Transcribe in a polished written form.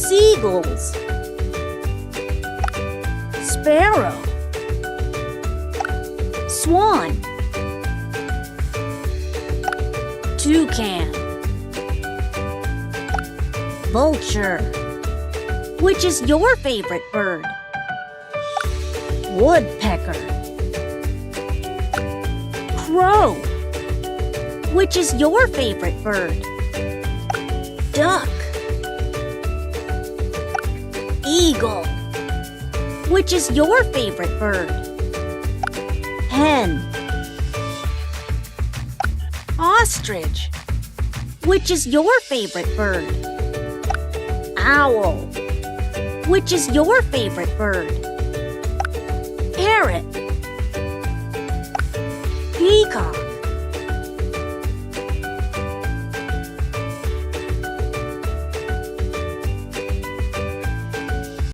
Seagulls. Sparrow. Swan. Toucan. Vulture. Which is your favorite bird? Woodpecker. Crow. Which is your favorite bird? Duck. Eagle. Which is your favorite bird? Hen. Ostrich. Which is your favorite bird? Owl. Which is your favorite bird? Parrot. Peacock.